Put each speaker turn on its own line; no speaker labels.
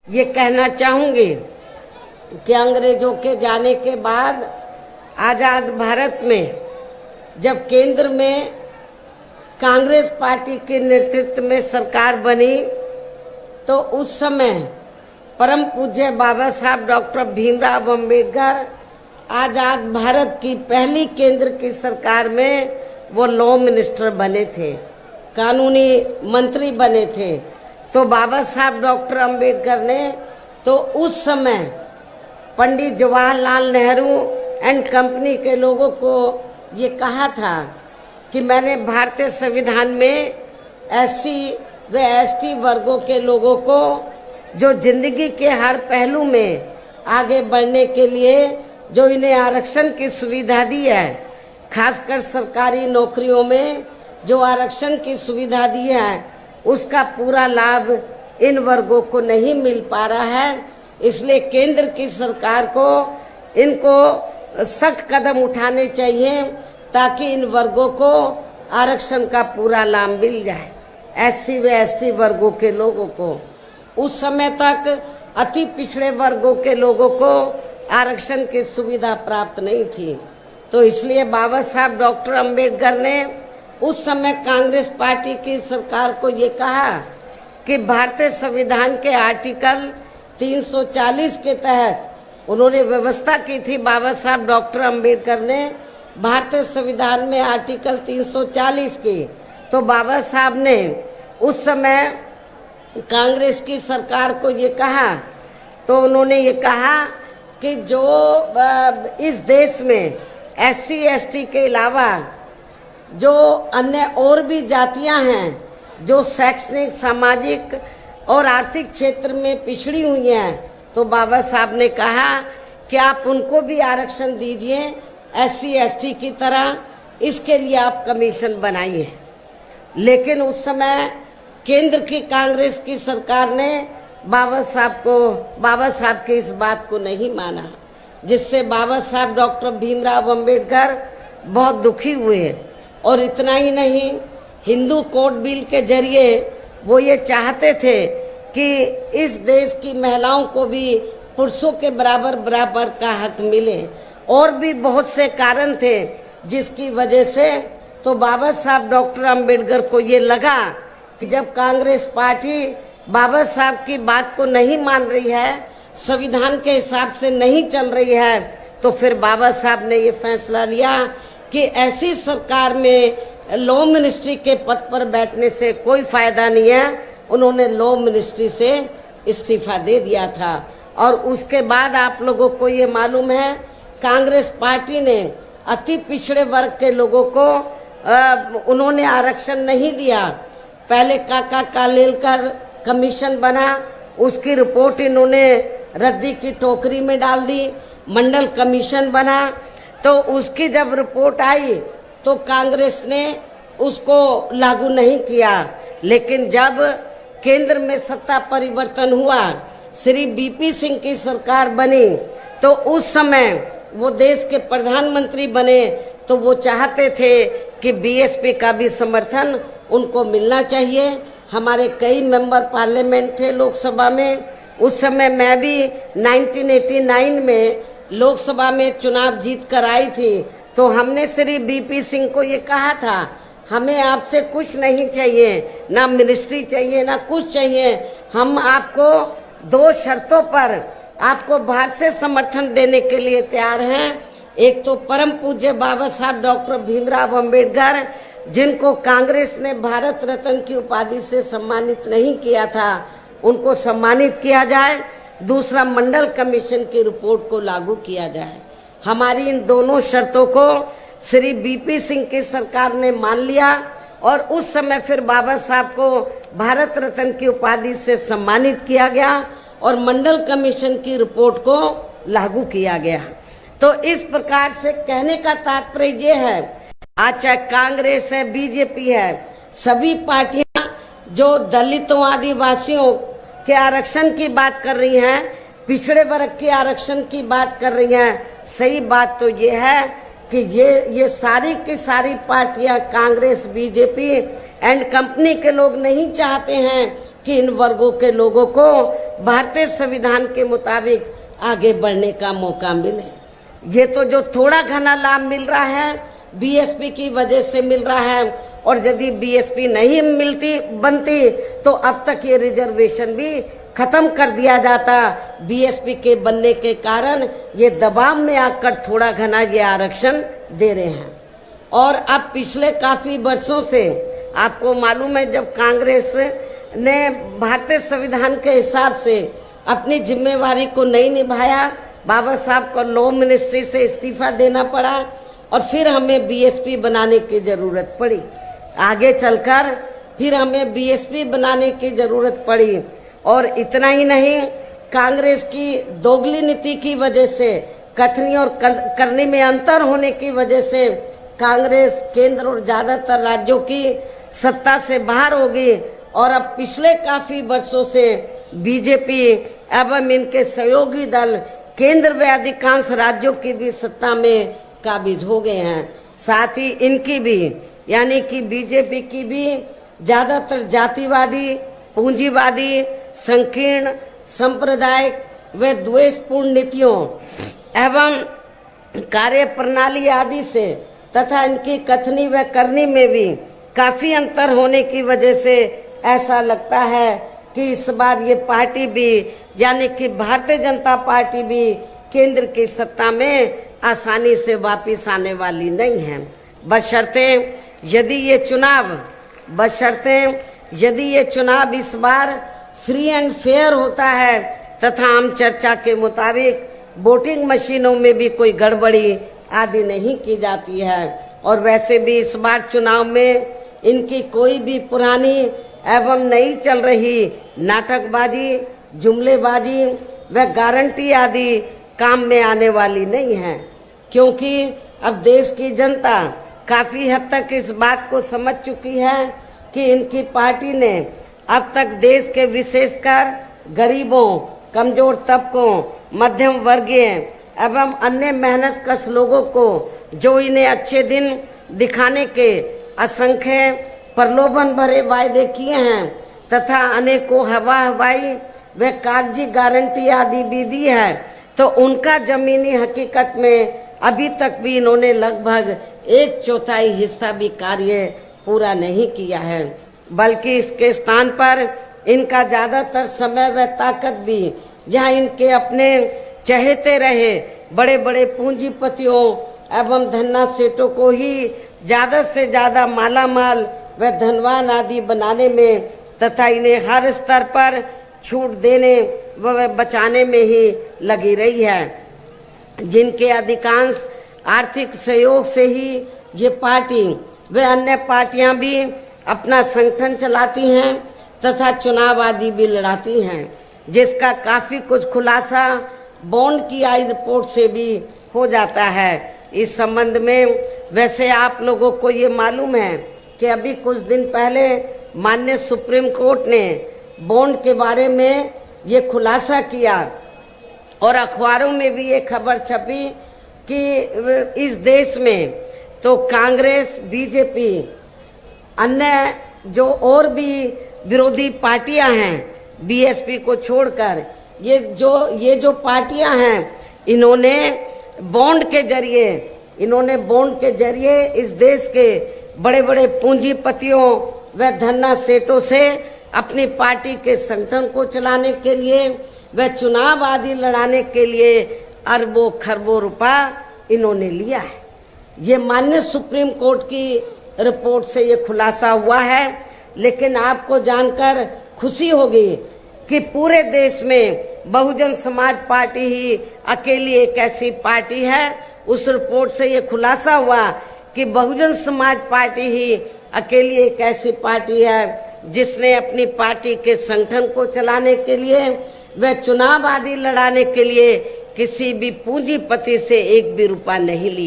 ये कहना चाहूंगी कि अंग्रेजों के जाने के बाद आजाद भारत में जब केंद्र में कांग्रेस पार्टी के नेतृत्व में सरकार बनी तो उस समय परम पूज्य बाबा साहब डॉक्टर भीमराव अंबेडकर आजाद भारत की पहली केंद्र की सरकार में वो लॉ मिनिस्टर बने थे, कानूनी मंत्री बने थे। तो बाबा साहब डॉक्टर अंबेडकर ने तो उस समय पंडित जवाहरलाल नेहरू एंड कंपनी के लोगों को ये कहा था कि मैंने भारतीय संविधान में एससी व एसटी वर्गों के लोगों को जो जिंदगी के हर पहलू में आगे बढ़ने के लिए जो इन्हें आरक्षण की सुविधा दी है, खासकर सरकारी नौकरियों में जो आरक्षण की सुविधा दी है, उसका पूरा लाभ इन वर्गों को नहीं मिल पा रहा है। इसलिए केंद्र की सरकार को इनको सख्त कदम उठाने चाहिए ताकि इन वर्गों को आरक्षण का पूरा लाभ मिल जाए। एससी व एसटी वर्गों के लोगों को उस समय तक अति पिछड़े वर्गों के लोगों को आरक्षण की सुविधा प्राप्त नहीं थी। तो इसलिए बाबा साहब डॉक्टर अंबेडकर ने उस समय कांग्रेस पार्टी की सरकार को ये कहा कि भारतीय संविधान के आर्टिकल 340 के तहत उन्होंने व्यवस्था की थी। बाबा साहब डॉक्टर अंबेडकर ने भारतीय संविधान में आर्टिकल 340 की, तो बाबा साहब ने उस समय कांग्रेस की सरकार को ये कहा, तो उन्होंने ये कहा कि जो इस देश में एससी एसटी के अलावा जो अन्य और भी जातियां हैं जो शैक्षणिक, सामाजिक और आर्थिक क्षेत्र में पिछड़ी हुई हैं, तो बाबा साहब ने कहा कि आप उनको भी आरक्षण दीजिए एससी एसटी की तरह, इसके लिए आप कमीशन बनाइए। लेकिन उस समय केंद्र की कांग्रेस की सरकार ने बाबा साहब की इस बात को नहीं माना, जिससे बाबा साहब डॉक्टर भीमराव अंबेडकर बहुत दुखी हुए। और इतना ही नहीं, हिंदू कोड बिल के जरिए वो ये चाहते थे कि इस देश की महिलाओं को भी पुरुषों के बराबर का हक मिले। और भी बहुत से कारण थे जिसकी वजह से तो बाबा साहब डॉक्टर अंबेडकर को ये लगा कि जब कांग्रेस पार्टी बाबा साहब की बात को नहीं मान रही है, संविधान के हिसाब से नहीं चल रही है, तो फिर बाबा साहब ने ये फैसला लिया कि ऐसी सरकार में लॉ मिनिस्ट्री के पद पर बैठने से कोई फायदा नहीं है। उन्होंने लॉ मिनिस्ट्री से इस्तीफा दे दिया था। और उसके बाद आप लोगों को ये मालूम है, कांग्रेस पार्टी ने अति पिछड़े वर्ग के लोगों को उन्होंने आरक्षण नहीं दिया। पहले काका कालेलकर कमीशन बना, उसकी रिपोर्ट इन्होंने रद्दी की टोकरी में डाल दी। मंडल कमीशन बना, तो उसकी जब रिपोर्ट आई तो कांग्रेस ने उसको लागू नहीं किया। लेकिन जब केंद्र में सत्ता परिवर्तन हुआ, श्री बीपी सिंह की सरकार बनी, तो उस समय वो देश के प्रधानमंत्री बने, तो वो चाहते थे कि बीएसपी का भी समर्थन उनको मिलना चाहिए। हमारे कई मेंबर पार्लियामेंट थे लोकसभा में। उस समय मैं भी 1989 में लोकसभा में चुनाव जीत कर आई थी। तो हमने श्री बीपी सिंह को ये कहा था, हमें आपसे कुछ नहीं चाहिए, ना मिनिस्ट्री चाहिए, ना कुछ चाहिए। हम आपको 2 शर्तों पर आपको बाहर से समर्थन देने के लिए तैयार हैं। एक तो परम पूज्य बाबा साहब डॉक्टर भीमराव अंबेडकर, जिनको कांग्रेस ने भारत रत्न की उपाधि से सम्मानित नहीं किया था, उनको सम्मानित किया जाए। दूसरा, मंडल कमीशन की रिपोर्ट को लागू किया जाए। हमारी इन दोनों शर्तों को श्री बीपी सिंह की सरकार ने मान लिया और उस समय फिर बाबा साहब को भारत रत्न की उपाधि से सम्मानित किया गया और मंडल कमीशन की रिपोर्ट को लागू किया गया। तो इस प्रकार से कहने का तात्पर्य ये है, आज चाहे कांग्रेस है, बीजेपी है, सभी पार्टियां जो दलितों, आदिवासियों के आरक्षण की बात कर रही हैं, पिछड़े वर्ग के आरक्षण की बात कर रही हैं। सही बात तो ये है कि ये सारी की सारी पार्टियां, कांग्रेस, बीजेपी एंड कंपनी के लोग नहीं चाहते हैं कि इन वर्गों के लोगों को भारतीय संविधान के मुताबिक आगे बढ़ने का मौका मिले। ये तो जो थोड़ा घना लाभ मिल रहा है बीएसपी की वजह से मिल रहा है, और यदि बीएसपी नहीं बनती तो अब तक ये रिजर्वेशन भी खत्म कर दिया जाता। बीएसपी के बनने के कारण ये दबाव में आकर थोड़ा घना ये आरक्षण दे रहे हैं। और अब पिछले काफी वर्षों से आपको मालूम है, जब कांग्रेस ने भारतीय संविधान के हिसाब से अपनी जिम्मेवारी को नहीं निभाया, बाबा साहब को लॉ मिनिस्ट्री से इस्तीफा देना पड़ा और फिर हमें बीएसपी बनाने की जरूरत पड़ी। आगे चलकर फिर हमें बीएसपी बनाने की जरूरत पड़ी। और इतना ही नहीं, कांग्रेस की दोगली नीति की वजह से, कथनी और करने में अंतर होने की वजह से कांग्रेस केंद्र और ज्यादातर राज्यों की सत्ता से बाहर हो गई। और अब पिछले काफी वर्षों से बीजेपी एवं इनके सहयोगी दल केंद्र व अधिकांश राज्यों की भी सत्ता में काबिज हो गए हैं। साथ ही इनकी भी, यानी कि बीजेपी की भी ज्यादातर जातिवादी, पूंजीवादी, संकीर्ण, सांप्रदायिक व द्वेषपूर्ण नीतियों एवं कार्य प्रणाली आदि से तथा इनकी कथनी व करनी में भी काफी अंतर होने की वजह से ऐसा लगता है कि इस बार ये पार्टी भी, यानी कि भारतीय जनता पार्टी भी केंद्र की सत्ता में आसानी से वापस आने वाली नहीं है। बशर्ते यदि ये चुनाव इस बार फ्री एंड फेयर होता है तथा आम चर्चा के मुताबिक वोटिंग मशीनों में भी कोई गड़बड़ी आदि नहीं की जाती है। और वैसे भी इस बार चुनाव में इनकी कोई भी पुरानी एवं नई चल रही नाटकबाजी, जुमलेबाजी व गारंटी आदि काम में आने वाली नहीं है, क्योंकि अब देश की जनता काफी हद तक इस बात को समझ चुकी है कि इनकी पार्टी ने अब तक देश के विशेषकर गरीबों, कमजोर तबकों, मध्यम वर्गीय एवं अन्य मेहनतकश लोगों को जो इन्हें अच्छे दिन दिखाने के असंख्य प्रलोभन भरे वायदे किए हैं तथा अनेकों हवाई व कागजी गारंटी आदि भी दी है, तो उनका जमीनी हकीकत में अभी तक भी इन्होंने लगभग 1/4 हिस्सा भी कार्य पूरा नहीं किया है, बल्कि इसके स्थान पर इनका ज्यादातर समय व ताकत भी जहां इनके अपने चहेते रहे बड़े बड़े पूंजीपतियों एवं धन्ना सेठों को ही ज्यादा से ज्यादा मालामाल व धनवान आदि बनाने में तथा इन्हें हर स्तर पर छूट देने व बचाने में ही लगी रही है, जिनके अधिकांश आर्थिक सहयोग से ही ये पार्टी व अन्य पार्टियां भी अपना संगठन चलाती हैं तथा चुनाव आदि भी लड़ाती हैं, जिसका काफी कुछ खुलासा बॉन्ड की आई रिपोर्ट से भी हो जाता है। इस संबंध में वैसे आप लोगों को ये मालूम है कि अभी कुछ दिन पहले माननीय सुप्रीम कोर्ट ने बॉन्ड के बारे में ये खुलासा किया और अखबारों में भी ये खबर छपी कि इस देश में तो कांग्रेस, बीजेपी, अन्य जो और भी विरोधी पार्टियां हैं बीएसपी को छोड़कर, ये जो पार्टियां हैं इन्होंने बॉन्ड के जरिए इस देश के बड़े बड़े पूंजीपतियों व धन्ना सेठों से अपनी पार्टी के संगठन को चलाने के लिए व चुनाव आदि लड़ाने के लिए अरबों खरबों रुपया इन्होंने लिया है। ये माननीय सुप्रीम कोर्ट की रिपोर्ट से ये खुलासा हुआ है। लेकिन आपको जानकर खुशी होगी कि पूरे देश में बहुजन समाज पार्टी ही अकेली एक ऐसी पार्टी है, उस रिपोर्ट से ये खुलासा हुआ कि बहुजन समाज पार्टी ही अकेली एक ऐसी पार्टी है जिसने अपनी पार्टी के संगठन को चलाने के लिए व चुनाव आदि लड़ाने के लिए किसी भी पूंजीपति से एक भी रुपया नहीं लिया।